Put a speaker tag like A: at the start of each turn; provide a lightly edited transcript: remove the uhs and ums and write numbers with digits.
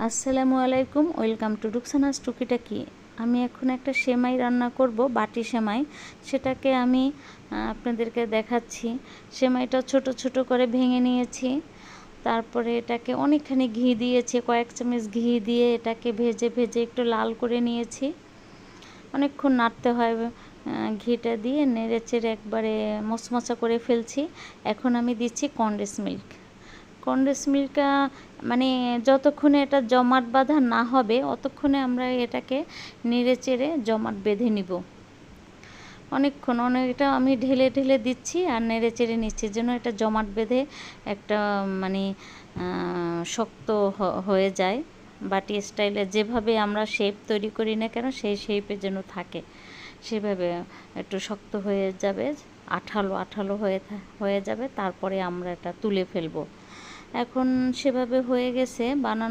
A: আসসালামু আলাইকুম, welcome to রুকসানাস টুকিটাকি। আমি এখন একটা সেমাই রান্না করব, বাটি সেমাই। সেটাকে আমি আপনাদেরকে দেখাচ্ছি। সেমাইটা ছোট ছোট করে ভেঙে নিয়েছি। তারপরে এটাকে অনেকখানি ঘি দিয়েছি, কয়েক চামচ ঘি দিয়ে এটাকে ভেজে ভেজে একটু লাল করে নিয়েছি। অনেকক্ষণ নাড়তে হয়, ঘিটা দিয়ে নেড়ে চেড়ে একবারে মচমচা করে ফেলছি। এখন আমি দিচ্ছি কনডেন্স মিল্ক। কনডেন্স মিল্কটা মানে যতক্ষণে এটা জমাট বাঁধা না হবে অতক্ষণে আমরা এটাকে নেড়ে চেড়ে জমাট বেঁধে নিব। অনেকটা আমি ঢেলে ঢেলে দিচ্ছি আর নেড়ে চেড়ে নিচ্ছি যেন এটা জমাট বেঁধে একটা মানে শক্ত হয়ে যায়। বাটি স্টাইলে যেভাবে আমরা শেপ তৈরি করি না কেন সেই শেপে যেন থাকে, সেভাবে একটু শক্ত হয়ে যাবে, আঠালো আঠালো হয়ে যাবে। তারপরে আমরা এটা তুলে ফেলবো। এখন সেভাবে হয়ে গেছে বানানো।